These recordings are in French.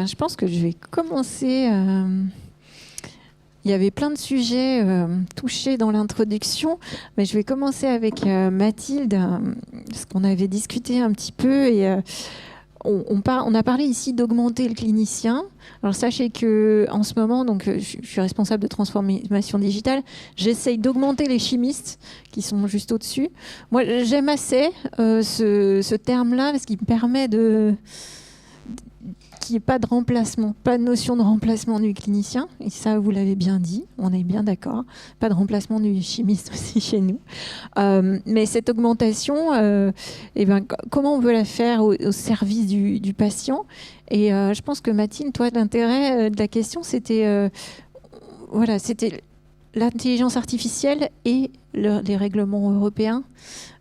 je pense que je vais commencer. Il y avait plein de sujets touchés dans l'introduction, mais je vais commencer avec Mathilde, parce qu'on avait discuté un petit peu et on a parlé ici d'augmenter le clinicien. Alors sachez que en ce moment, donc je suis responsable de transformation digitale, j'essaye d'augmenter les chimistes qui sont juste au-dessus. Moi, j'aime assez ce terme-là parce qu'il me permet qu'il n'y ait pas de remplacement, pas de notion de remplacement du clinicien. Et ça, vous l'avez bien dit, on est bien d'accord. Pas de remplacement du chimiste aussi chez nous. Mais cette augmentation, comment on veut la faire au service du patient? Et je pense que Mathilde, toi, l'intérêt de la question, c'était l'intelligence artificielle et les règlements européens.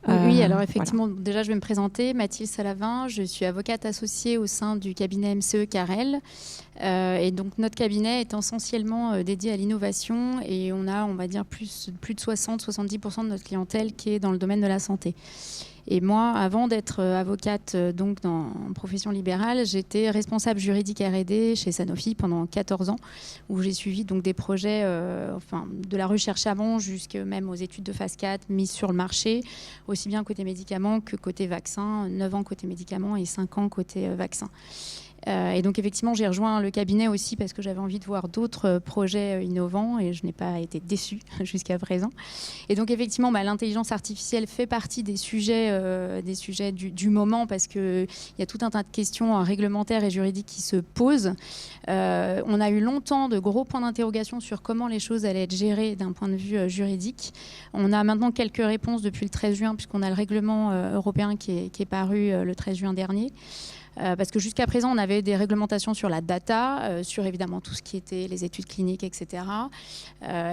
Oui, alors effectivement, déjà je vais me présenter, Mathilde Salavin, je suis avocate associée au sein du cabinet MCE Carrel. Et donc notre cabinet est essentiellement dédié à l'innovation et on va dire, plus de 60-70% de notre clientèle qui est dans le domaine de la santé. Et moi, avant d'être avocate donc en profession libérale, j'étais responsable juridique R&D chez Sanofi pendant 14 ans, où j'ai suivi donc des projets de la recherche avant jusqu'à même aux études de phase 4 mises sur le marché, aussi bien côté médicaments que côté vaccin, 9 ans côté médicaments et 5 ans côté vaccin. Et donc effectivement, j'ai rejoint le cabinet aussi parce que j'avais envie de voir d'autres projets innovants et je n'ai pas été déçue jusqu'à présent. Et donc effectivement, l'intelligence artificielle fait partie des sujets du moment parce qu'il y a tout un tas de questions réglementaires et juridiques qui se posent. On a eu longtemps de gros points d'interrogation sur comment les choses allaient être gérées d'un point de vue juridique. On a maintenant quelques réponses depuis le 13 juin puisqu'on a le règlement européen qui est paru le 13 juin dernier. Parce que jusqu'à présent, on avait des réglementations sur la data, sur évidemment tout ce qui était les études cliniques, etc.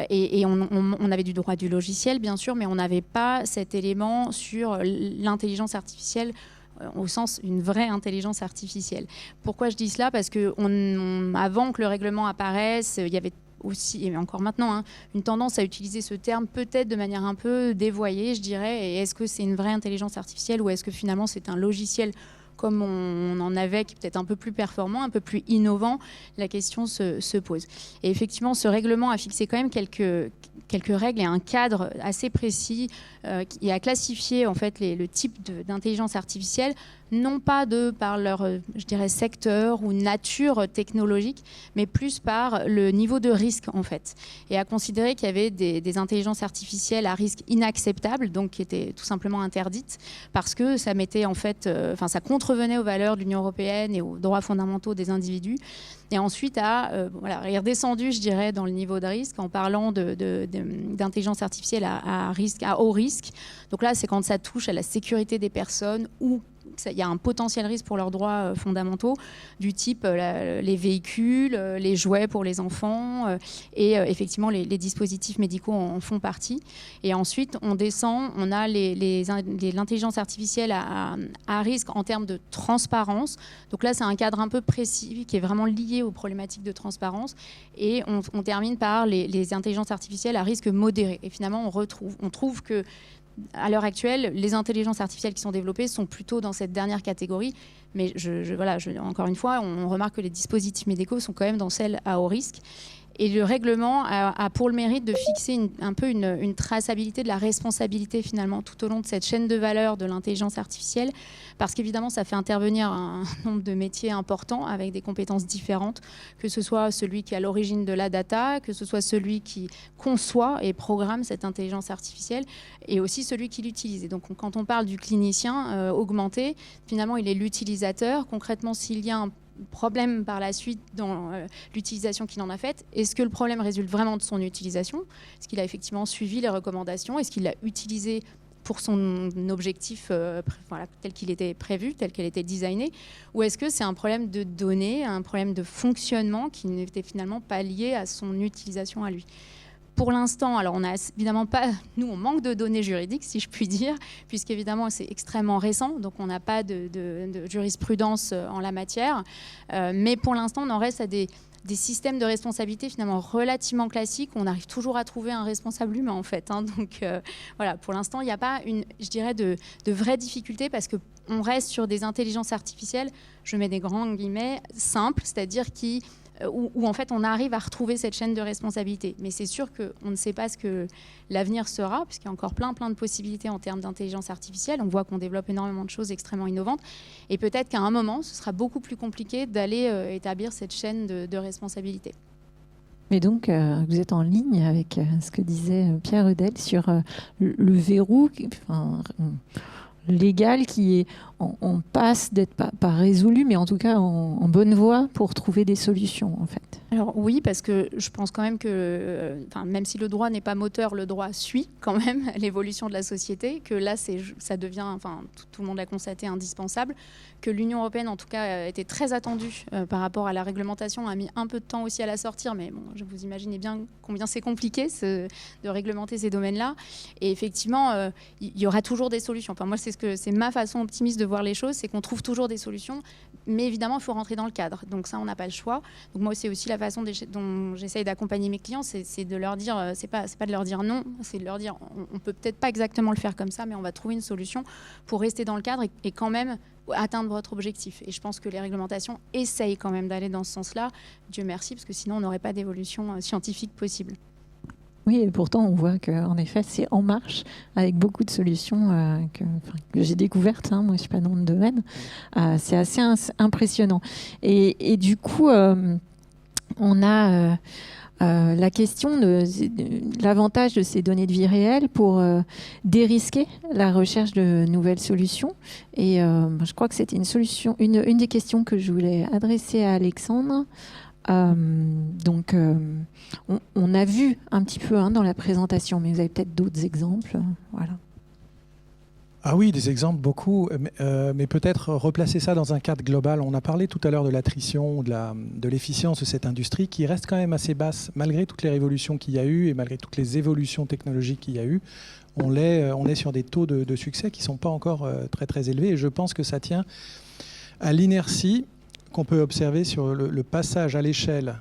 Et on avait du droit du logiciel, bien sûr, mais on n'avait pas cet élément sur l'intelligence artificielle au sens une vraie intelligence artificielle. Pourquoi je dis cela? Parce que avant que le règlement apparaisse, il y avait aussi, et encore maintenant, une tendance à utiliser ce terme peut-être de manière un peu dévoyée, je dirais. Et est-ce que c'est une vraie intelligence artificielle ou est-ce que finalement c'est un logiciel comme on en avait, qui est peut-être un peu plus performant, un peu plus innovant, la question se pose. Et effectivement, ce règlement a fixé quand même quelques règles et un cadre assez précis qui a classifié en fait le type d'intelligence artificielle, non pas par leur, je dirais, secteur ou nature technologique, mais plus par le niveau de risque en fait. Et à considérer qu'il y avait des intelligences artificielles à risque inacceptable, donc qui étaient tout simplement interdites, parce que ça mettait en fait, ça contrevenait aux valeurs de l'Union européenne et aux droits fondamentaux des individus. Et ensuite est redescendu, je dirais, dans le niveau de risque en parlant d'intelligence artificielle à haut risque. Donc là, c'est quand ça touche à la sécurité des personnes ou il y a un potentiel risque pour leurs droits fondamentaux du type les véhicules, les jouets pour les enfants et effectivement les dispositifs médicaux en font partie. Et ensuite, on descend, on a l'intelligence artificielle à risque en termes de transparence. Donc là, c'est un cadre un peu précis qui est vraiment lié aux problématiques de transparence. Et on termine par les intelligences artificielles à risque modéré. Et finalement, on trouve que à l'heure actuelle, les intelligences artificielles qui sont développées sont plutôt dans cette dernière catégorie. Mais encore une fois, on remarque que les dispositifs médicaux sont quand même dans celle à haut risque. Et le règlement a pour le mérite de fixer un peu une traçabilité de la responsabilité finalement tout au long de cette chaîne de valeur de l'intelligence artificielle, parce qu'évidemment ça fait intervenir un nombre de métiers importants avec des compétences différentes, que ce soit celui qui est à l'origine de la data, que ce soit celui qui conçoit et programme cette intelligence artificielle, et aussi celui qui l'utilise. Et donc quand on parle du clinicien augmenté, finalement il est l'utilisateur. Concrètement, s'il y a un problème par la suite dans l'utilisation qu'il en a faite, est-ce que le problème résulte vraiment de son utilisation? Est-ce qu'il a effectivement suivi les recommandations? Est-ce qu'il l'a utilisé pour son objectif tel qu'il était prévu, tel qu'elle était designée? Ou est-ce que c'est un problème de données, un problème de fonctionnement qui n'était finalement pas lié à son utilisation à lui? Pour l'instant, alors on n'a évidemment pas, nous on manque de données juridiques, si je puis dire, puisqu'évidemment c'est extrêmement récent, donc on n'a pas de jurisprudence en la matière. Mais pour l'instant, on en reste à des des systèmes de responsabilité finalement relativement classiques, on arrive toujours à trouver un responsable humain en fait. Donc voilà, pour l'instant, il n'y a pas je dirais, de vraies difficultés parce qu'on reste sur des intelligences artificielles, je mets des grands guillemets, simples, c'est-à-dire où en fait on arrive à retrouver cette chaîne de responsabilité. Mais c'est sûr qu'on ne sait pas ce que l'avenir sera, puisqu'il y a encore plein de possibilités en termes d'intelligence artificielle. On voit qu'on développe énormément de choses extrêmement innovantes. Et peut-être qu'à un moment, ce sera beaucoup plus compliqué d'aller établir cette chaîne de responsabilité. Mais donc, vous êtes en ligne avec ce que disait Pierre Eudel sur le verrou légal qui est en passe d'être pas résolu, mais en tout cas en bonne voie pour trouver des solutions, en fait. Alors oui, parce que je pense quand même que, même si le droit n'est pas moteur, le droit suit quand même l'évolution de la société, que là, ça devient, tout le monde l'a constaté, indispensable, que l'Union européenne, en tout cas, était très attendue par rapport à la réglementation, a mis un peu de temps aussi à la sortir, mais bon, vous imaginez bien combien c'est compliqué de réglementer ces domaines-là. Et effectivement, il y aura toujours des solutions. Moi, c'est ma façon optimiste de voir les choses, c'est qu'on trouve toujours des solutions, mais évidemment, il faut rentrer dans le cadre. Donc ça, on n'a pas le choix. Donc moi, c'est aussi la façon dont j'essaye d'accompagner mes clients, c'est de leur dire, c'est pas de leur dire non, c'est de leur dire, on peut peut-être pas exactement le faire comme ça, mais on va trouver une solution pour rester dans le cadre et quand même atteindre votre objectif. Et je pense que les réglementations essayent quand même d'aller dans ce sens-là. Dieu merci, parce que sinon, on n'aurait pas d'évolution scientifique possible. Oui, et pourtant, on voit qu'en effet, c'est en marche avec beaucoup de solutions que j'ai découvertes. Moi, je ne suis pas dans le domaine. C'est assez impressionnant. Et du coup, on a la question de l'avantage de ces données de vie réelle pour dérisquer la recherche de nouvelles solutions. Et je crois que c'était une des questions que je voulais adresser à Alexandre. Donc, on a vu un petit peu dans la présentation, mais vous avez peut-être d'autres exemples. Voilà. Ah oui, des exemples, beaucoup, mais peut-être replacer ça dans un cadre global. On a parlé tout à l'heure de l'attrition, de l'efficience de cette industrie qui reste quand même assez basse, malgré toutes les révolutions qu'il y a eu et malgré toutes les évolutions technologiques qu'il y a eu. On est sur des taux de succès qui ne sont pas encore très très élevés, et je pense que ça tient à l'inertie qu'on peut observer sur le passage à l'échelle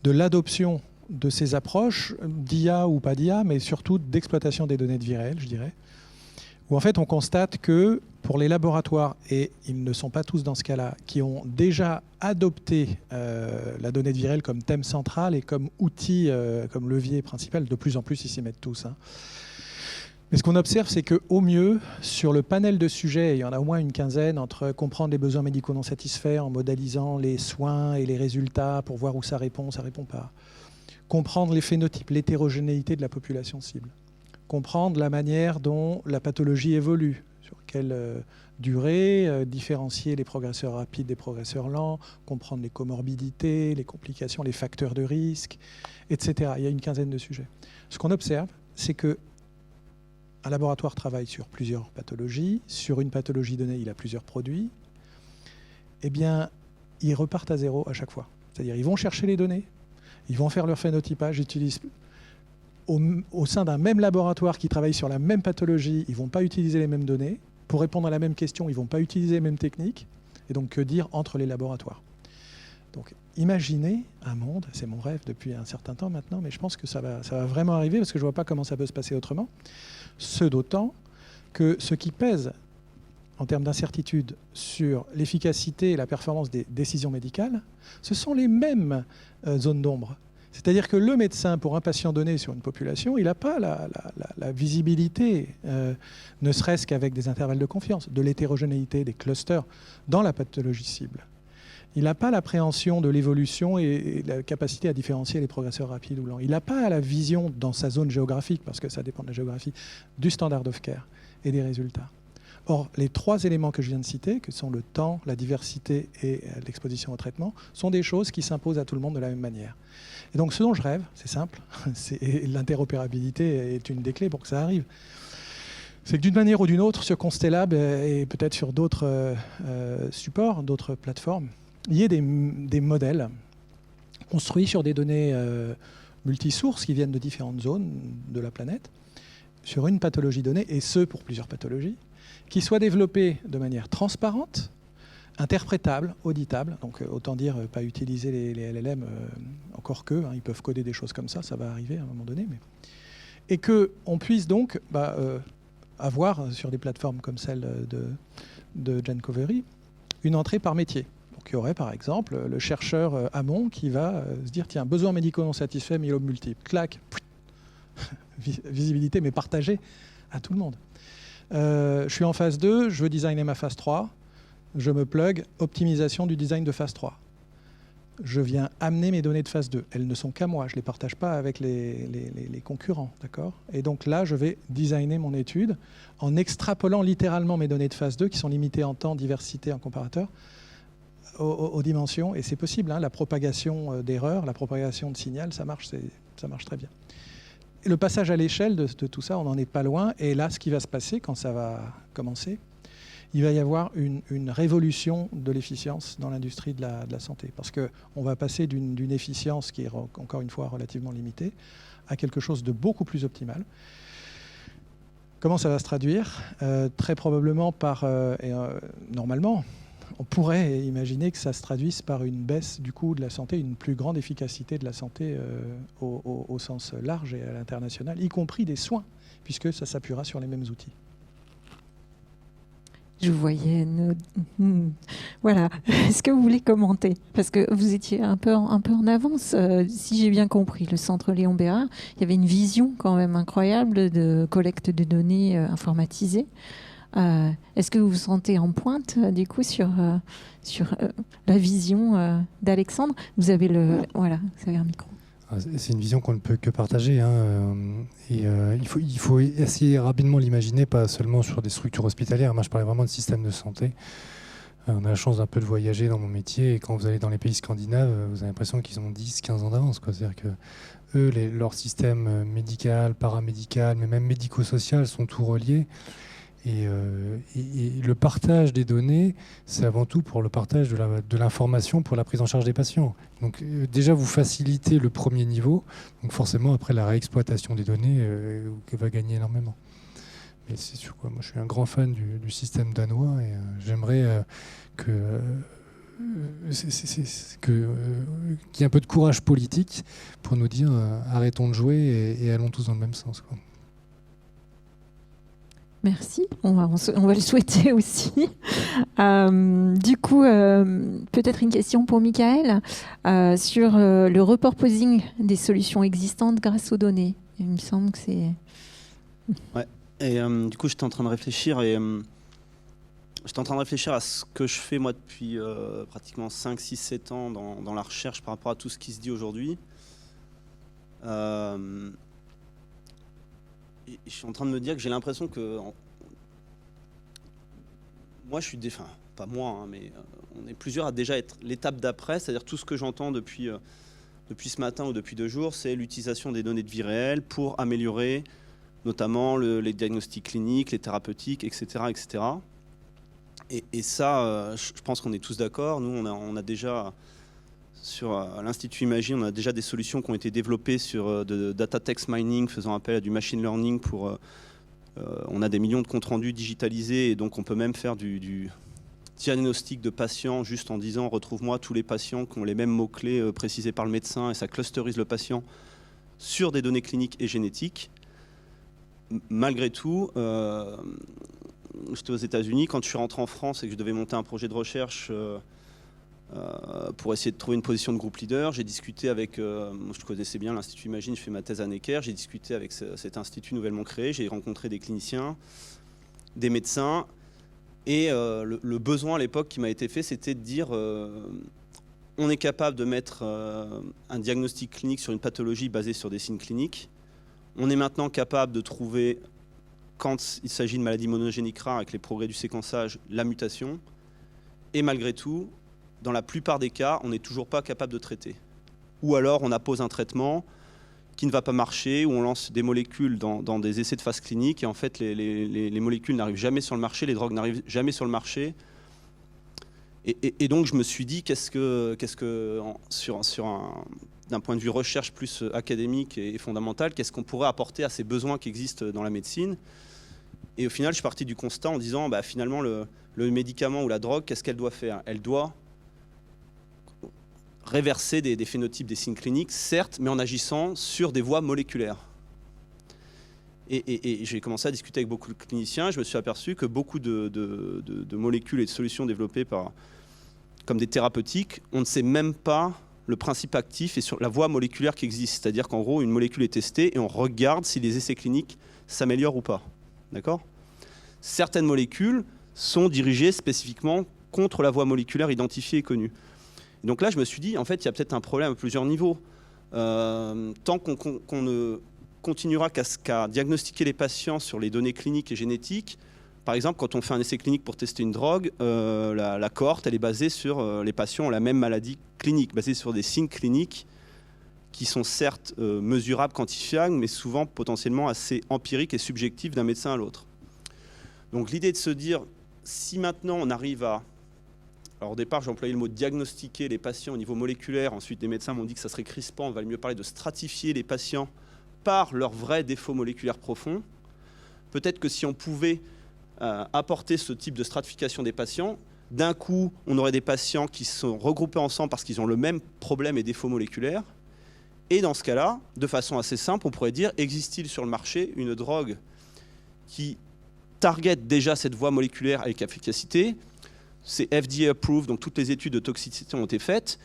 de l'adoption de ces approches, d'IA ou pas d'IA, mais surtout d'exploitation des données de vie réelle, je dirais, où en fait on constate que pour les laboratoires, et ils ne sont pas tous dans ce cas-là, qui ont déjà adopté la donnée de vie réelle comme thème central et comme outil, comme levier principal, de plus en plus ils s'y mettent tous. Mais ce qu'on observe, c'est qu'au mieux, sur le panel de sujets, il y en a au moins une quinzaine, entre comprendre les besoins médicaux non satisfaits en modélisant les soins et les résultats pour voir où ça répond pas. Comprendre les phénotypes, l'hétérogénéité de la population cible. Comprendre la manière dont la pathologie évolue, sur quelle durée, différencier les progresseurs rapides des progresseurs lents, comprendre les comorbidités, les complications, les facteurs de risque, etc. Il y a une quinzaine de sujets. Ce qu'on observe, c'est que un laboratoire travaille sur plusieurs pathologies. Sur une pathologie donnée, il a plusieurs produits. Eh bien, ils repartent à zéro à chaque fois. C'est-à-dire, ils vont chercher les données, ils vont faire leur phénotypage, ils utilisent au sein d'un même laboratoire qui travaille sur la même pathologie, ils ne vont pas utiliser les mêmes données. Pour répondre à la même question, ils ne vont pas utiliser les mêmes techniques. Et donc, que dire entre les laboratoires ? Donc, imaginez un monde, c'est mon rêve depuis un certain temps maintenant, mais je pense que ça va vraiment arriver parce que je ne vois pas comment ça peut se passer autrement. Ce d'autant que ce qui pèse en termes d'incertitude sur l'efficacité et la performance des décisions médicales, ce sont les mêmes zones d'ombre. C'est-à-dire que le médecin, pour un patient donné sur une population, il n'a pas la visibilité, ne serait-ce qu'avec des intervalles de confiance, de l'hétérogénéité, des clusters dans la pathologie cible. Il n'a pas l'appréhension de l'évolution et la capacité à différencier les progresseurs rapides ou lents. Il n'a pas la vision dans sa zone géographique, parce que ça dépend de la géographie, du standard of care et des résultats. Or, les trois éléments que je viens de citer, que sont le temps, la diversité et l'exposition au traitement, sont des choses qui s'imposent à tout le monde de la même manière. Et donc, ce dont je rêve, c'est simple, l'interopérabilité est une des clés pour que ça arrive. C'est que d'une manière ou d'une autre, sur Constelab et peut-être sur d'autres supports, d'autres plateformes, il y ait des modèles construits sur des données multisources qui viennent de différentes zones de la planète, sur une pathologie donnée, et ce pour plusieurs pathologies, qui soient développés de manière transparente, interprétables, auditables, donc autant dire pas utiliser les LLM, encore que, ils peuvent coder des choses comme ça va arriver à un moment donné, et qu'on puisse donc avoir sur des plateformes comme celle de Gencovery une entrée par métier. Donc il y aurait par exemple le chercheur amont qui va se dire tiens, besoin médicaux non satisfaits, myélome multiple, clac, visibilité mais partagée à tout le monde. Je suis en phase 2, je veux designer ma phase 3, je me plug, optimisation du design de phase 3. Je viens amener mes données de phase 2. Elles ne sont qu'à moi, je ne les partage pas avec les concurrents, d'accord ? Et donc là, je vais designer mon étude en extrapolant littéralement mes données de phase 2, qui sont limitées en temps, diversité, en comparateur, aux dimensions. Et c'est possible, la propagation d'erreurs, la propagation de signal, ça marche très bien. Et le passage à l'échelle de tout ça, on n'en est pas loin. Et là, ce qui va se passer quand ça va commencer, il va y avoir une révolution de l'efficience dans l'industrie de la santé. Parce qu'on va passer d'une efficience qui est encore une fois relativement limitée à quelque chose de beaucoup plus optimal. Comment ça va se traduire ? Très probablement normalement, on pourrait imaginer que ça se traduise par une baisse du coût de la santé, une plus grande efficacité de la santé au sens large et à l'international, y compris des soins, puisque ça s'appuiera sur les mêmes outils. Je vous voyais. Voilà. Est-ce que vous voulez commenter ? Parce que vous étiez un peu en avance, si j'ai bien compris. Le centre Léon Bérard, il y avait une vision quand même incroyable de collecte de données informatisées. Est-ce que vous vous sentez en pointe du coup sur la vision d'Alexandre ? Vous avez un micro. C'est une vision qu'on ne peut que partager. Il faut essayer rapidement l'imaginer, pas seulement sur des structures hospitalières. Moi, je parlais vraiment de système de santé. On a la chance d'un peu de voyager dans mon métier. Et quand vous allez dans les pays scandinaves, vous avez l'impression qu'ils ont 10-15 ans d'avance. C'est-à-dire que eux, leur système médical, paramédical, mais même médico-social sont tout reliés. Et le partage des données, c'est avant tout pour le partage de l'information pour la prise en charge des patients. Donc déjà, vous facilitez le premier niveau. Donc forcément, après, la réexploitation des données va gagner énormément. Mais c'est sûr, moi, je suis un grand fan du système danois et j'aimerais qu'il y ait un peu de courage politique pour nous dire arrêtons de jouer et allons tous dans le même sens, quoi. Merci, on va le souhaiter aussi. Du coup, peut-être une question pour Michael sur le repurposing des solutions existantes grâce aux données. Il me semble que c'est... Ouais, et du coup, j'étais en train de réfléchir à ce que je fais moi depuis pratiquement 5, 6, 7 ans dans la recherche par rapport à tout ce qui se dit aujourd'hui. Je suis en train de me dire que j'ai l'impression que moi je suis pas moi, mais on est plusieurs à déjà être l'étape d'après, c'est-à-dire tout ce que j'entends depuis ce matin ou depuis 2 jours, c'est l'utilisation des données de vie réelle pour améliorer notamment les diagnostics cliniques, les thérapeutiques, etc. etc. Et ça, je pense qu'on est tous d'accord. Nous, on a déjà... Sur l'Institut Imagine, on a déjà des solutions qui ont été développées sur de data text mining, faisant appel à du machine learning. On a des millions de comptes rendus digitalisés et donc on peut même faire du diagnostic de patients juste en disant retrouve-moi tous les patients qui ont les mêmes mots-clés précisés par le médecin et ça clusterise le patient sur des données cliniques et génétiques. Malgré tout, j'étais aux États-Unis. Quand je suis rentré en France et que je devais monter un projet de recherche... pour essayer de trouver une position de groupe leader, j'ai discuté avec, moi je connaissais bien l'Institut Imagine, je fais ma thèse à Necker, j'ai discuté avec cet institut nouvellement créé, j'ai rencontré des cliniciens, des médecins, et le besoin à l'époque qui m'a été fait, c'était de dire on est capable de mettre un diagnostic clinique sur une pathologie basée sur des signes cliniques, on est maintenant capable de trouver, quand il s'agit de maladies monogéniques rares avec les progrès du séquençage, la mutation, et malgré tout, dans la plupart des cas, on n'est toujours pas capable de traiter. Ou alors, on appose un traitement qui ne va pas marcher, ou on lance des molécules dans des essais de phase clinique, et en fait, les molécules n'arrivent jamais sur le marché, les drogues n'arrivent jamais sur le marché. Et donc, je me suis dit, d'un point de vue recherche plus académique et fondamental, qu'est-ce qu'on pourrait apporter à ces besoins qui existent dans la médecine ? Et au final, je suis parti du constat en disant, finalement, le médicament ou la drogue, qu'est-ce qu'elle doit faire? Elle doit réverser des phénotypes des signes cliniques, certes, mais en agissant sur des voies moléculaires. Et j'ai commencé à discuter avec beaucoup de cliniciens. Je me suis aperçu que beaucoup de molécules et de solutions développées comme des thérapeutiques, on ne sait même pas le principe actif et sur la voie moléculaire qui existe. C'est-à-dire qu'en gros, une molécule est testée et on regarde si les essais cliniques s'améliorent ou pas. D'accord ? Certaines molécules sont dirigées spécifiquement contre la voie moléculaire identifiée et connue. Et donc là, je me suis dit, en fait, il y a peut-être un problème à plusieurs niveaux. Tant qu'on ne continuera qu'à diagnostiquer les patients sur les données cliniques et génétiques, par exemple, quand on fait un essai clinique pour tester une drogue, la cohorte, elle est basée sur les patients ont la même maladie clinique, basée sur des signes cliniques qui sont certes mesurables, quantifiables, mais souvent potentiellement assez empiriques et subjectifs d'un médecin à l'autre. Donc l'idée de se dire, si maintenant on arrive à... Alors au départ, j'ai employé le mot diagnostiquer les patients au niveau moléculaire. Ensuite, des médecins m'ont dit que ça serait crispant. On va mieux parler de stratifier les patients par leurs vrais défauts moléculaires profonds. Peut-être que si on pouvait apporter ce type de stratification des patients, d'un coup, on aurait des patients qui sont regroupés ensemble parce qu'ils ont le même problème et défaut moléculaire. Et dans ce cas-là, de façon assez simple, on pourrait dire, existe-t-il sur le marché une drogue qui target déjà cette voie moléculaire avec efficacité? C'est FDA approved, donc toutes les études de toxicité ont été faites.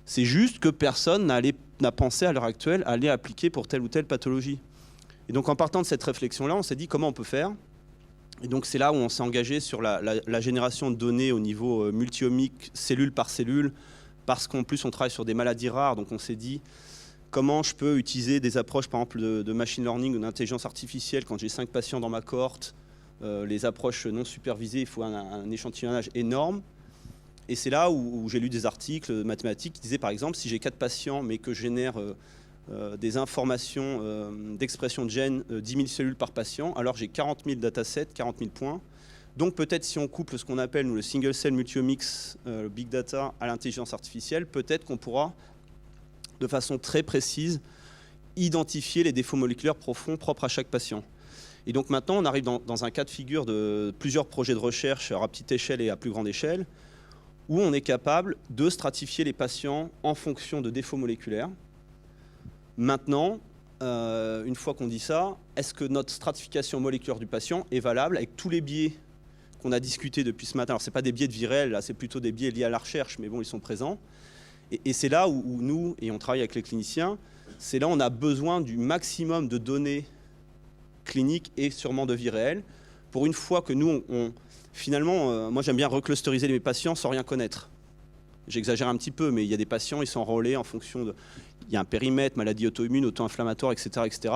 C'est juste que personne n'a pensé à l'heure actuelle à les appliquer pour telle ou telle pathologie. Et donc en partant de cette réflexion-là, on s'est dit comment on peut faire. Et donc c'est là où on s'est engagé sur la génération de données au niveau multiomique, cellule par cellule, parce qu'en plus on travaille sur des maladies rares. Donc on s'est dit comment je peux utiliser des approches par exemple de machine learning ou d'intelligence artificielle quand j'ai 5 patients dans ma cohorte. Les approches non supervisées, il faut un échantillonnage énorme. Et c'est là où j'ai lu des articles mathématiques qui disaient par exemple si j'ai 4 patients mais que je génère des informations d'expression de gènes, 10 000 cellules par patient, alors j'ai 40 000 datasets, 40 000 points. Donc peut-être si on couple ce qu'on appelle nous, le single cell multiomics, le big data à l'intelligence artificielle, peut-être qu'on pourra de façon très précise identifier les défauts moléculaires profonds propres à chaque patient. Et donc maintenant, on arrive dans un cas de figure de plusieurs projets de recherche à petite échelle et à plus grande échelle, où on est capable de stratifier les patients en fonction de défauts moléculaires. Maintenant, une fois qu'on dit ça, est-ce que notre stratification moléculaire du patient est valable avec tous les biais qu'on a discutés depuis ce matin? Alors, ce n'est pas des biais de virel, là, c'est plutôt des biais liés à la recherche, mais bon, ils sont présents. Et c'est là où nous, et on travaille avec les cliniciens, c'est là où on a besoin du maximum de données cliniques et sûrement de vie réelle, pour une fois que nous, finalement, moi j'aime bien reclusteriser mes patients sans rien connaître. J'exagère un petit peu, mais il y a des patients, ils sont enrôlés en fonction de... Il y a un périmètre, maladie auto-immune, auto-inflammatoire, etc. etc.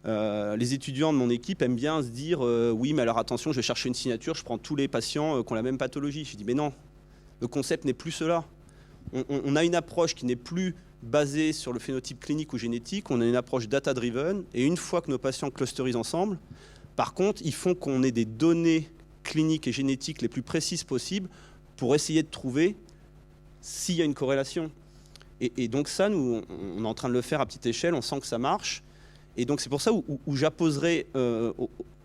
Les étudiants de mon équipe aiment bien se dire oui, mais alors attention, je vais chercher une signature, je prends tous les patients qui ont la même pathologie. Je dis mais non, le concept n'est plus cela. On a une approche qui n'est plus basée sur le phénotype clinique ou génétique, on a une approche data-driven, et une fois que nos patients clusterisent ensemble, par contre, ils font qu'on ait des données cliniques et génétiques les plus précises possibles pour essayer de trouver s'il y a une corrélation. Et donc ça, nous, on est en train de le faire à petite échelle, on sent que ça marche. Et donc c'est pour ça où j'apposerai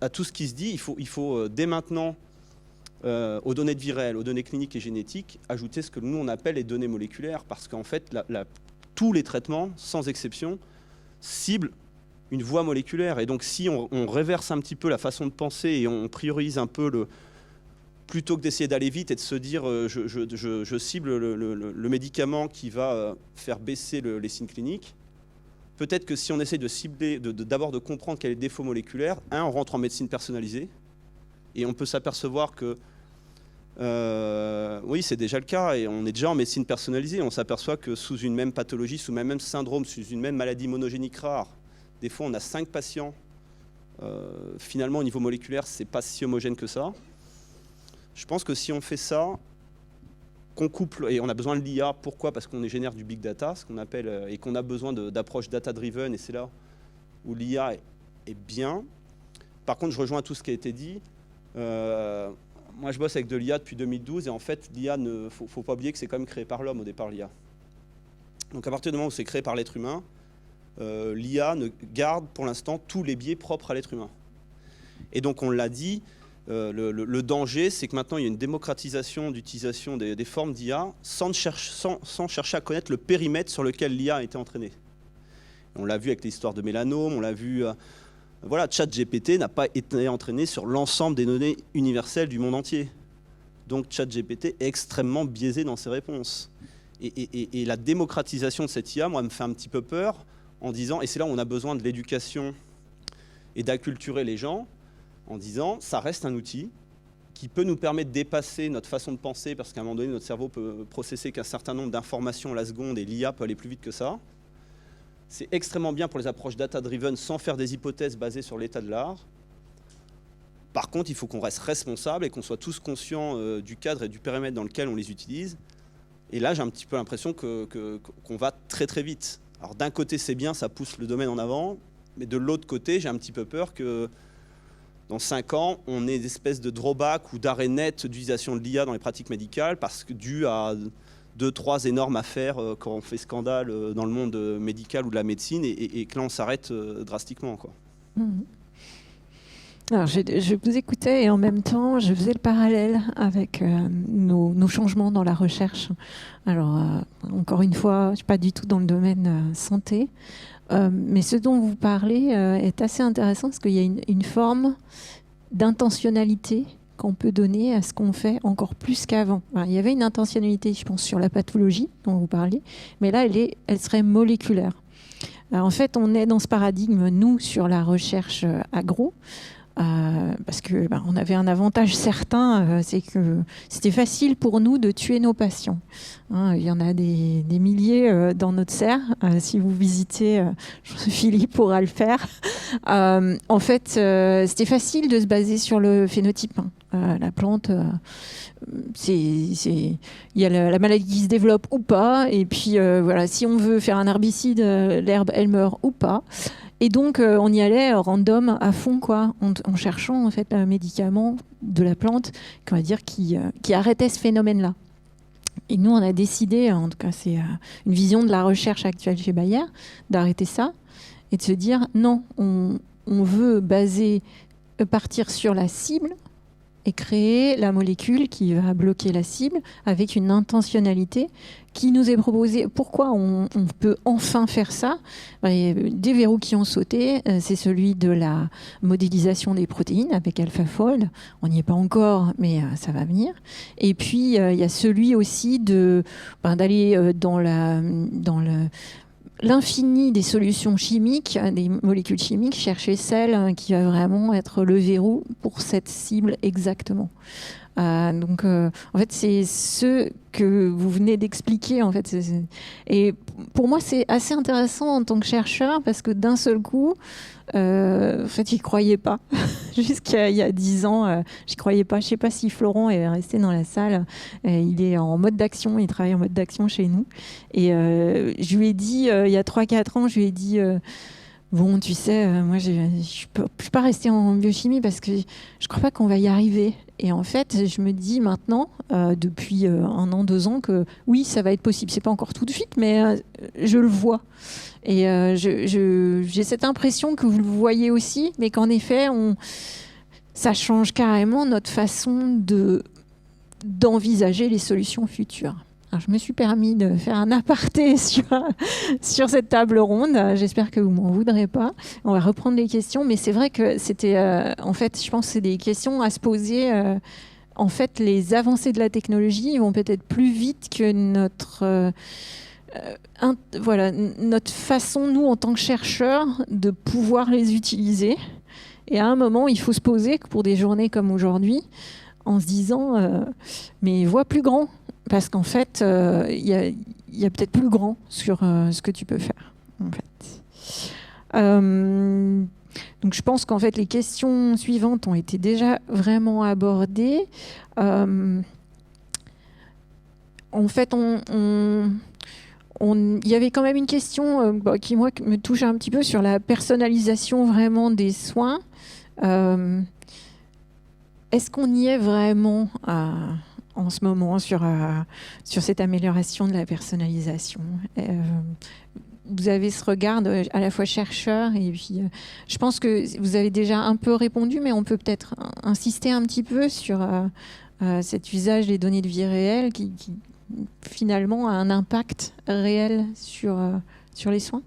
à tout ce qui se dit, il faut dès maintenant, aux données de vie réelle, aux données cliniques et génétiques, ajouter ce que nous on appelle les données moléculaires, parce qu'en fait, tous les traitements, sans exception, ciblent une voie moléculaire. Et donc si on réverse un petit peu la façon de penser et on priorise un peu plutôt que d'essayer d'aller vite et de se dire je cible le médicament qui va faire baisser les signes cliniques, peut-être que si on essaie de cibler, d'abord de comprendre quel est le défaut moléculaire, on rentre en médecine personnalisée et on peut s'apercevoir que oui, c'est déjà le cas et on est déjà en médecine personnalisée. On s'aperçoit que sous une même pathologie, sous un même syndrome, sous une même maladie monogénique rare, des fois on a 5 patients. Finalement, au niveau moléculaire, c'est pas si homogène que ça. Je pense que si on fait ça, qu'on couple, et on a besoin de l'IA, pourquoi? Parce qu'on génère du big data, ce qu'on appelle, et qu'on a besoin d'approches data-driven, et c'est là où l'IA est bien. Par contre, je rejoins tout ce qui a été dit. Moi, je bosse avec de l'IA depuis 2012, et en fait, l'IA, faut pas oublier que c'est quand même créé par l'homme au départ, l'IA. Donc à partir du moment où c'est créé par l'être humain, l'IA ne garde pour l'instant tous les biais propres à l'être humain. Et donc, on l'a dit, le danger, c'est que maintenant, il y a une démocratisation d'utilisation des formes d'IA sans chercher à connaître le périmètre sur lequel l'IA a été entraînée. On l'a vu avec l'histoire de mélanome, on l'a vu... voilà, ChatGPT n'a pas été entraîné sur l'ensemble des données universelles du monde entier. Donc ChatGPT est extrêmement biaisé dans ses réponses. Et la démocratisation de cette IA, moi, me fait un petit peu peur en disant, et c'est là où on a besoin de l'éducation et d'acculturer les gens, en disant, ça reste un outil qui peut nous permettre de dépasser notre façon de penser, parce qu'à un moment donné, notre cerveau peut processer qu'un certain nombre d'informations à la seconde, et l'IA peut aller plus vite que ça. C'est extrêmement bien pour les approches data-driven sans faire des hypothèses basées sur l'état de l'art. Par contre, il faut qu'on reste responsable et qu'on soit tous conscients du cadre et du périmètre dans lequel on les utilise. Et là, j'ai un petit peu l'impression qu'on va très très vite. Alors d'un côté, c'est bien, ça pousse le domaine en avant, mais de l'autre côté, j'ai un petit peu peur que dans 5 ans, on ait des espèces de drawback ou d'arrêt net d'utilisation de l'IA dans les pratiques médicales, parce que dû à 2-3 énormes affaires quand on fait scandale dans le monde médical ou de la médecine, et que là on s'arrête drastiquement, quoi. Alors, je vous écoutais et en même temps je faisais le parallèle avec nos changements dans la recherche. Alors encore une fois, je ne suis pas du tout dans le domaine santé, mais ce dont vous parlez est assez intéressant, parce qu'il y a une forme d'intentionnalité qu'on peut donner à ce qu'on fait encore plus qu'avant. Alors, il y avait une intentionnalité, je pense, sur la pathologie dont vous parliez, mais là, elle serait moléculaire. Alors, en fait, on est dans ce paradigme, nous, sur la recherche agro, parce que on avait un avantage certain, c'est que c'était facile pour nous de tuer nos patients. Il y en a des milliers dans notre serre. Si vous visitez, Philippe pourra le faire. En fait, c'était facile de se baser sur le phénotype. La plante, il y a la maladie qui se développe ou pas. Et puis, voilà, si on veut faire un herbicide, l'herbe, elle meurt ou pas. Et donc, on y allait random, à fond, quoi, en cherchant en fait un médicament de la plante, on va dire, qui arrêtait ce phénomène-là. Et nous, on a décidé, en tout cas, c'est une vision de la recherche actuelle chez Bayer, d'arrêter ça et de se dire non, on veut partir sur la cible et créer la molécule qui va bloquer la cible avec une intentionnalité qui nous est proposée. Pourquoi on peut enfin faire ça ? Il y a des verrous qui ont sauté, c'est celui de la modélisation des protéines avec AlphaFold. On n'y est pas encore, mais ça va venir. Et puis, il y a celui aussi d'aller dans l'infini des solutions chimiques, des molécules chimiques, chercher celle qui va vraiment être le verrou pour cette cible exactement. Donc, en fait, c'est ce que vous venez d'expliquer. En fait, et pour moi, c'est assez intéressant en tant que chercheur, parce que d'un seul coup, en fait, j'y croyais pas. Jusqu'à il y a 10 ans, j'y croyais pas. Je sais pas si Florent est resté dans la salle. Il est en mode d'action, il travaille en mode d'action chez nous. Et je lui ai dit, il y a 3-4 ans, je lui ai dit... bon, tu sais, moi, je peux pas rester en biochimie parce que je crois pas qu'on va y arriver. Et en fait, je me dis maintenant, depuis 1 an, 2 ans, que oui, ça va être possible. C'est pas encore tout de suite, mais je le vois. Et j'ai cette impression que vous le voyez aussi, mais qu'en effet, ça change carrément notre façon d'envisager les solutions futures. Alors, je me suis permis de faire un aparté sur cette table ronde. J'espère que vous ne m'en voudrez pas. On va reprendre les questions, mais c'est vrai que c'était, en fait, je pense que c'est des questions à se poser. En fait, les avancées de la technologie vont peut-être plus vite que notre façon, nous, en tant que chercheurs, de pouvoir les utiliser. Et à un moment, il faut se poser, pour des journées comme aujourd'hui, en se disant, mais vois plus grand. Parce qu'en fait, il y a peut-être plus grand sur ce que tu peux faire. En fait. Donc je pense qu'en fait, les questions suivantes ont été déjà vraiment abordées. En fait, il y avait quand même une question qui, moi, me touche un petit peu sur la personnalisation vraiment des soins. Est-ce qu'on y est vraiment en ce moment sur cette amélioration de la personnalisation? vous avez ce regard à la fois chercheur et puis je pense que vous avez déjà un peu répondu, mais on peut peut-être insister un petit peu sur cet usage des données de vie réelle qui finalement a un impact réel sur les soins.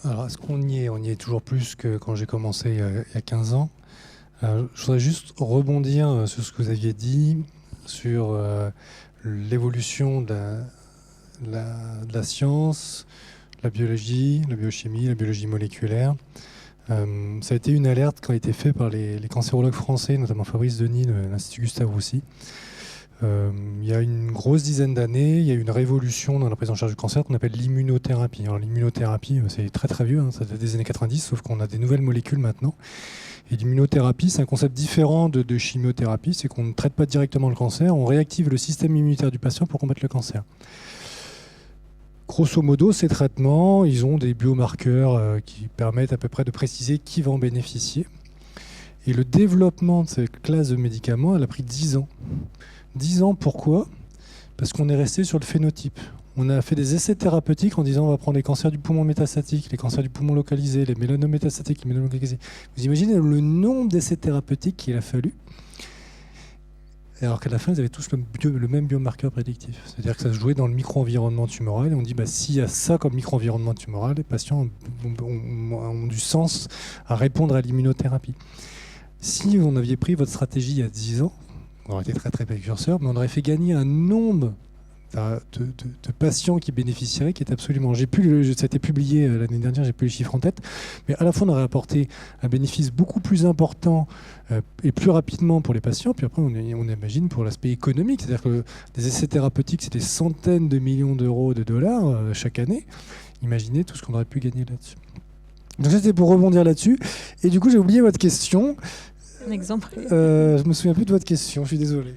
Alors, est-ce qu'on y est ? On y est toujours plus que quand j'ai commencé il y a 15 ans. Je voudrais juste rebondir sur ce que vous aviez dit, sur l'évolution de la science, la biologie, la biochimie, la biologie moléculaire. Ça a été une alerte qui a été faite par les cancérologues français, notamment Fabrice Denis de l'Institut Gustave Roussy. Il y a une grosse dizaine d'années, il y a eu une révolution dans la prise en charge du cancer qu'on appelle l'immunothérapie. Alors l'immunothérapie, c'est très très vieux, ça date des années 90, sauf qu'on a des nouvelles molécules maintenant. Et l'immunothérapie, c'est un concept différent de chimiothérapie, c'est qu'on ne traite pas directement le cancer, on réactive le système immunitaire du patient pour combattre le cancer. Grosso modo, ces traitements, ils ont des biomarqueurs qui permettent à peu près de préciser qui va en bénéficier. Et le développement de cette classe de médicaments, elle a pris 10 ans. 10 ans, pourquoi ? Parce qu'on est resté sur le phénotype. On a fait des essais thérapeutiques en disant on va prendre les cancers du poumon métastatiques, les cancers du poumon localisés, les mélanomes métastatiques, les mélanomes localisés. Vous imaginez le nombre d'essais thérapeutiques qu'il a fallu ? Alors qu'à la fin, ils avaient tous le même biomarqueur prédictif. C'est-à-dire que ça se jouait dans le micro-environnement tumoral. Et on dit, s'il y a ça comme micro-environnement tumoral, les patients ont du sens à répondre à l'immunothérapie. Si on avait pris votre stratégie il y a 10 ans, on aurait été très très précurseur, mais on aurait fait gagner un nombre de patients qui bénéficieraient, qui est absolument... Ça a été publié l'année dernière, j'ai plus les chiffres en tête, mais à la fois on aurait apporté un bénéfice beaucoup plus important et plus rapidement pour les patients, puis après on imagine pour l'aspect économique, c'est-à-dire que des essais thérapeutiques, c'est des centaines de millions d'euros, de dollars chaque année. Imaginez tout ce qu'on aurait pu gagner là-dessus. Donc ça c'était pour rebondir là-dessus, et du coup j'ai oublié votre question. Un exemple. Je me souviens plus de votre question, je suis désolé.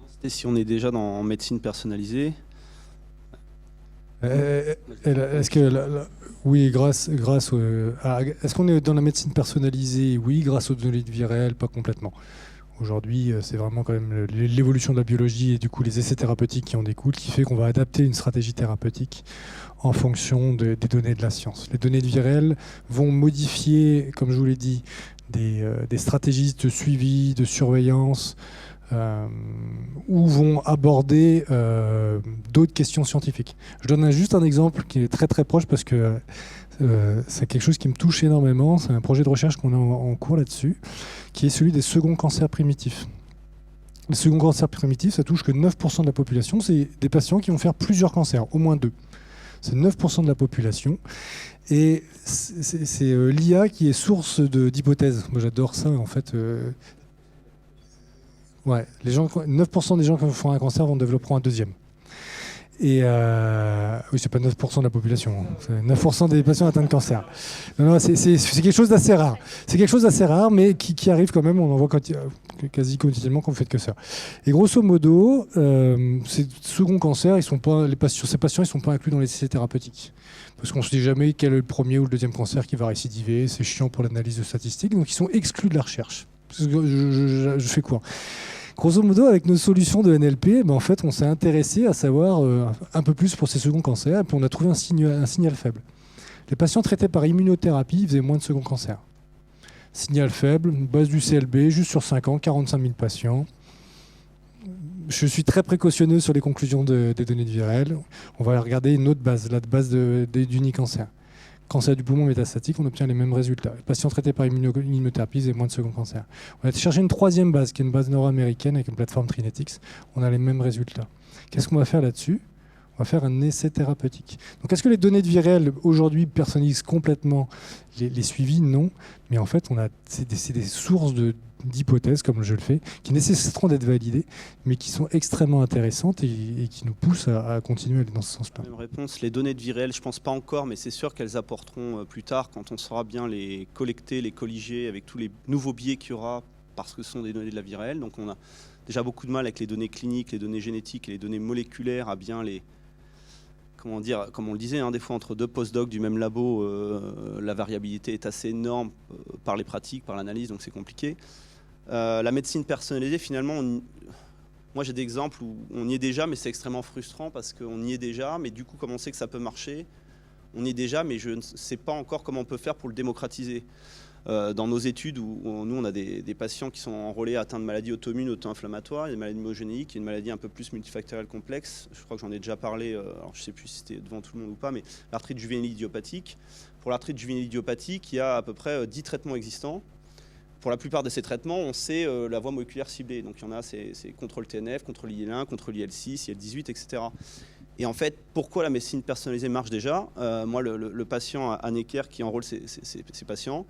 C'était si on est déjà en médecine personnalisée. Est-ce que oui, grâce est-ce qu'on est dans la médecine personnalisée ? Oui, grâce aux données de vie réelle, pas complètement. Aujourd'hui, c'est vraiment quand même l'évolution de la biologie et du coup les essais thérapeutiques qui en découlent qui fait qu'on va adapter une stratégie thérapeutique en fonction des données de la science. Les données de vie réelle vont modifier, comme je vous l'ai dit, des stratégies de suivi, de surveillance, ou vont aborder d'autres questions scientifiques. Je donne juste un exemple qui est très très proche parce que c'est quelque chose qui me touche énormément. C'est un projet de recherche qu'on a en cours là-dessus, qui est celui des seconds cancers primitifs. Les seconds cancers primitifs, ça touche que 9% de la population. C'est des patients qui vont faire plusieurs cancers, au moins 2. C'est 9% de la population. Et c'est l'IA qui est source d'hypothèses. Moi j'adore ça en fait. Ouais, 9% des gens qui font un cancer vont développer un deuxième. Et oui, c'est pas 9% de la population, c'est 9% des patients atteints de cancer. Non, c'est quelque chose d'assez rare. C'est quelque chose d'assez rare, mais qui arrive quand même. On en voit quasi quotidiennement quand vous faites que ça. Et grosso modo, ces seconds cancers, ces patients, ils sont pas inclus dans les essais thérapeutiques. Parce qu'on ne sait jamais quel est le premier ou le deuxième cancer qui va récidiver. C'est chiant pour l'analyse de statistiques. Donc ils sont exclus de la recherche. Je fais quoi ? Grosso modo, avec nos solutions de NLP, en fait, on s'est intéressé à savoir un peu plus pour ces seconds cancers, et puis on a trouvé un signal faible. Les patients traités par immunothérapie faisaient moins de seconds cancers. Signal faible, base du CLB, juste sur 5 ans, 45 000 patients. Je suis très précautionneux sur les conclusions des données de vie réelle. On va regarder une autre base, la base d'Unicancer. Cancer du poumon métastatique, on obtient les mêmes résultats. Les patients traités par immunothérapie faisaient moins de second cancer. On a cherché une troisième base, qui est une base nord-américaine avec une plateforme Trinetics. On a les mêmes résultats. Qu'est-ce qu'on va faire là-dessus ? On va faire un essai thérapeutique. Donc, est-ce que les données de vie réelle, aujourd'hui, personnalisent complètement les suivis ? Non. Mais en fait, c'est des sources d'hypothèses, comme je le fais, qui nécessiteront d'être validées, mais qui sont extrêmement intéressantes et qui nous poussent à continuer à aller dans ce sens-là. Même réponse, les données de vie réelle, je ne pense pas encore, mais c'est sûr qu'elles apporteront plus tard, quand on saura bien les collecter, les colliger, avec tous les nouveaux biais qu'il y aura, parce que ce sont des données de la vie réelle. Donc on a déjà beaucoup de mal avec les données cliniques, les données génétiques et les données moléculaires à bien les... Comment dire, comme on le disait, des fois entre deux post-docs du même labo, la variabilité est assez énorme par les pratiques, par l'analyse, donc c'est compliqué. La médecine personnalisée, finalement, Moi, j'ai des exemples où on y est déjà, mais c'est extrêmement frustrant parce qu'on y est déjà, mais du coup, comme on sait que ça peut marcher, on y est déjà, mais je ne sais pas encore comment on peut faire pour le démocratiser. Dans nos études, où nous, on a des patients qui sont enrôlés atteints de maladies auto-immunes, auto-inflammatoires, des maladies myogéniques, une maladie un peu plus multifactorielle complexe. Je crois que j'en ai déjà parlé, alors je ne sais plus si c'était devant tout le monde ou pas, mais l'arthrite juvénile idiopathique. Pour l'arthrite juvénile idiopathique, il y a à peu près 10 traitements existants. Pour la plupart de ces traitements, on sait la voie moléculaire ciblée. Donc il y en a, c'est contre le TNF, contre l'IL1, contre l'IL6, IL18, etc. Et en fait, pourquoi la médecine personnalisée marche déjà ? Moi, le patient à Necker qui enrôle ces patients,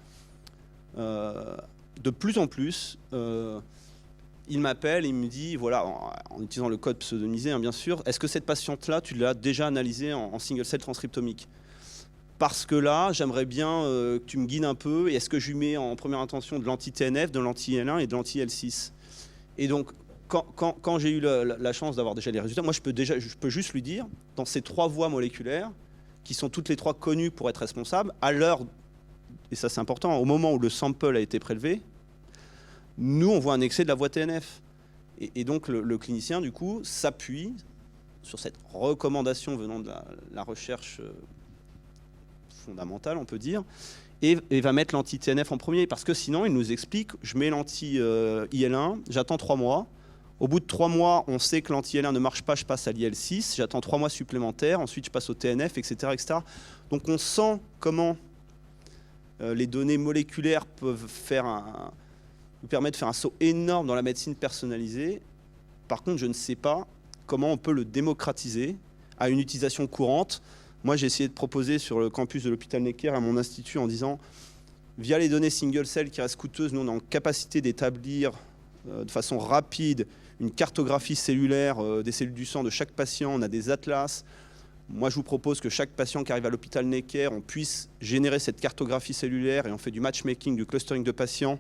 de plus en plus, il m'appelle et il me dit, voilà, en utilisant le code pseudonymisé, hein, bien sûr, est-ce que cette patiente-là, tu l'as déjà analysée en single-cell transcriptomique ? Parce que là, j'aimerais bien que tu me guides un peu. Et est-ce que je lui mets en première intention de l'anti-TNF, de l'anti-IL1 et de l'anti-IL6 ? Et donc, quand j'ai eu la chance d'avoir déjà les résultats, moi, je peux juste lui dire, dans ces 3 voies moléculaires, qui sont toutes les 3 connues pour être responsables, à l'heure, et ça c'est important, au moment où le sample a été prélevé, nous, on voit un excès de la voie TNF. Et donc, le clinicien, du coup, s'appuie sur cette recommandation venant de la recherche fondamentale, on peut dire, et va mettre l'anti-TNF en premier, parce que sinon, il nous explique, je mets l'anti-IL1, j'attends 3 mois, au bout de 3 mois, on sait que l'anti-IL1 ne marche pas, je passe à l'IL6, j'attends 3 mois supplémentaires, ensuite je passe au TNF, etc. etc. Donc on sent comment les données moléculaires peuvent nous permettre de faire un saut énorme dans la médecine personnalisée. Par contre, je ne sais pas comment on peut le démocratiser à une utilisation courante. Moi, j'ai essayé de proposer sur le campus de l'hôpital Necker à mon institut en disant, via les données single-cell qui restent coûteuses, nous, on est en capacité d'établir de façon rapide une cartographie cellulaire des cellules du sang de chaque patient. On a des atlas. Moi, je vous propose que chaque patient qui arrive à l'hôpital Necker, on puisse générer cette cartographie cellulaire et on fait du matchmaking, du clustering de patients.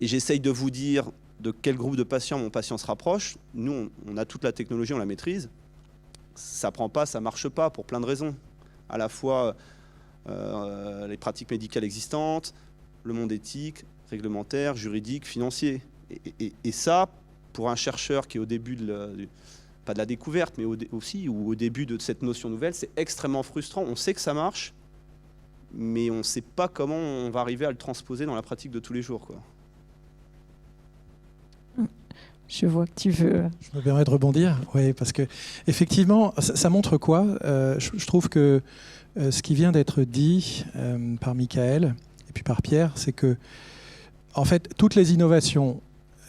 Et j'essaye de vous dire de quel groupe de patients mon patient se rapproche. Nous, on a toute la technologie, on la maîtrise. Ça prend pas, ça marche pas pour plein de raisons. À la fois les pratiques médicales existantes, le monde éthique, réglementaire, juridique, financier. Et ça, pour un chercheur qui est au début pas de la découverte, mais aussi ou au début de cette notion nouvelle, c'est extrêmement frustrant. On sait que ça marche, mais on ne sait pas comment on va arriver à le transposer dans la pratique de tous les jours, quoi. Je vois que tu veux. Je me permets de rebondir, oui, parce que effectivement, ça montre quoi ? Je trouve que ce qui vient d'être dit par Michael et puis par Pierre, c'est que en fait, toutes les innovations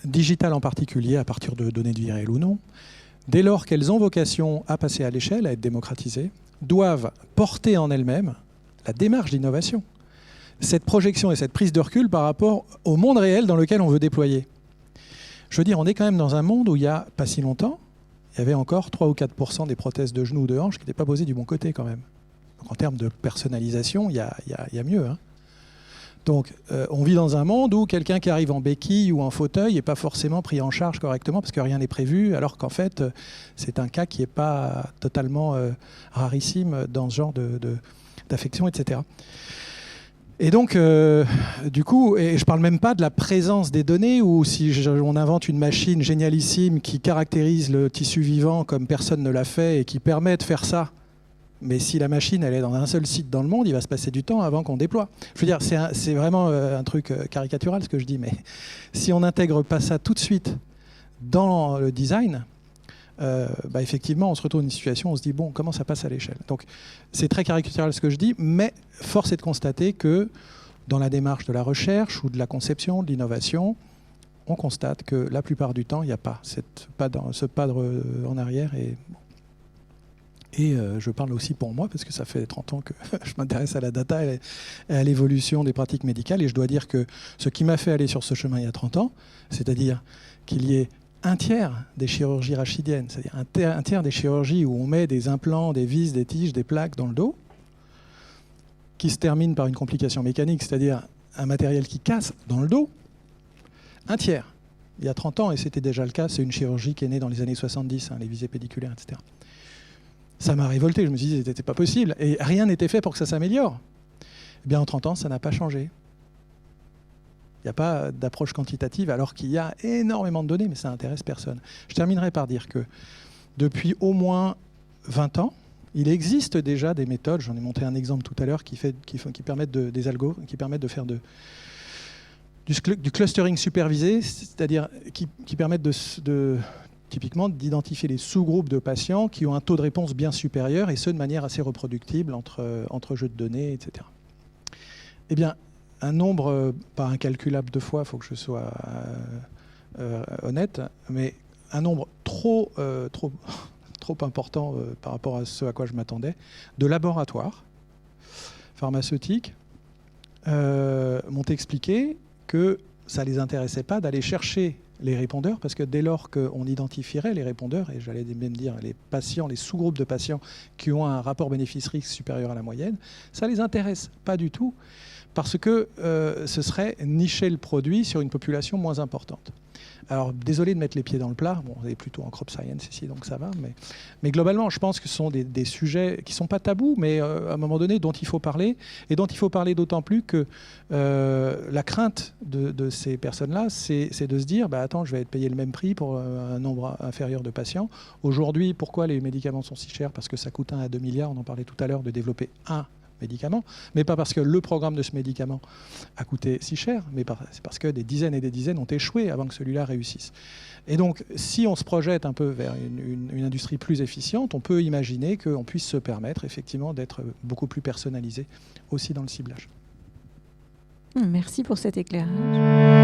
digitales en particulier, à partir de données de vie réelles ou non, dès lors qu'elles ont vocation à passer à l'échelle, à être démocratisées, doivent porter en elles-mêmes la démarche d'innovation, cette projection et cette prise de recul par rapport au monde réel dans lequel on veut déployer. Je veux dire, on est quand même dans un monde où il n'y a pas si longtemps, il y avait encore 3 ou 4% des prothèses de genoux ou de hanches qui n'étaient pas posées du bon côté quand même. Donc en termes de personnalisation, il y a mieux. Hein. Donc on vit dans un monde où quelqu'un qui arrive en béquille ou en fauteuil n'est pas forcément pris en charge correctement parce que rien n'est prévu, alors qu'en fait, c'est un cas qui n'est pas totalement rarissime dans ce genre d'affection, etc. Et donc, du coup, et je ne parle même pas de la présence des données, où si on invente une machine génialissime qui caractérise le tissu vivant comme personne ne l'a fait et qui permet de faire ça, mais si la machine elle est dans un seul site dans le monde, il va se passer du temps avant qu'on déploie. Je veux dire, c'est vraiment un truc caricatural ce que je dis, mais si on n'intègre pas ça tout de suite dans le design, effectivement, on se retrouve dans une situation où on se dit, bon, comment ça passe à l'échelle ? Donc, c'est très caricatural ce que je dis, mais force est de constater que dans la démarche de la recherche ou de la conception, de l'innovation, on constate que la plupart du temps, il n'y a pas ce pas en arrière. Et je parle aussi pour moi, parce que ça fait 30 ans que je m'intéresse à la data et à l'évolution des pratiques médicales. Et je dois dire que ce qui m'a fait aller sur ce chemin il y a 30 ans, c'est-à-dire qu'il y ait un tiers des chirurgies rachidiennes, c'est-à-dire un tiers des chirurgies où on met des implants, des vis, des tiges, des plaques dans le dos, qui se terminent par une complication mécanique, c'est-à-dire un matériel qui casse dans le dos, un tiers. Il y a 30 ans, et c'était déjà le cas, c'est une chirurgie qui est née dans les années 70, les visées pédiculaires, etc. Ça m'a révolté, je me suis dit, c'était pas possible. Et rien n'était fait pour que ça s'améliore. Eh bien, en 30 ans, ça n'a pas changé. Il n'y a pas d'approche quantitative alors qu'il y a énormément de données, mais ça n'intéresse personne. Je terminerai par dire que depuis au moins 20 ans, il existe déjà des méthodes, j'en ai montré un exemple tout à l'heure, qui permettent des algos, qui permettent de faire du clustering supervisé, c'est-à-dire qui permettent typiquement d'identifier les sous-groupes de patients qui ont un taux de réponse bien supérieur, et ce de manière assez reproductible entre jeux de données, etc. Eh bien, un nombre pas incalculable de fois, il faut que je sois honnête, mais un nombre trop important par rapport à ce à quoi je m'attendais, de laboratoires pharmaceutiques m'ont expliqué que ça ne les intéressait pas d'aller chercher les répondeurs, parce que dès lors qu'on identifierait les répondeurs, et j'allais même dire les patients, les sous-groupes de patients qui ont un rapport bénéfice-risque supérieur à la moyenne, ça ne les intéresse pas du tout, parce que ce serait nicher le produit sur une population moins importante. Alors, désolé de mettre les pieds dans le plat, bon, on est plutôt en crop science ici, donc ça va, mais globalement, je pense que ce sont des sujets qui ne sont pas tabous, mais à un moment donné, dont il faut parler, et dont il faut parler d'autant plus que la crainte de ces personnes-là, c'est de se dire, bah, attends, je vais être payé le même prix pour un nombre inférieur de patients. Aujourd'hui, pourquoi les médicaments sont si chers? Parce que ça coûte 1 à 2 milliards, on en parlait tout à l'heure, de développer un médicament, mais pas parce que le programme de ce médicament a coûté si cher, mais c'est parce que des dizaines et des dizaines ont échoué avant que celui-là réussisse. Et donc, si on se projette un peu vers une industrie plus efficiente, on peut imaginer qu'on puisse se permettre effectivement d'être beaucoup plus personnalisé aussi dans le ciblage. Merci pour cet éclairage.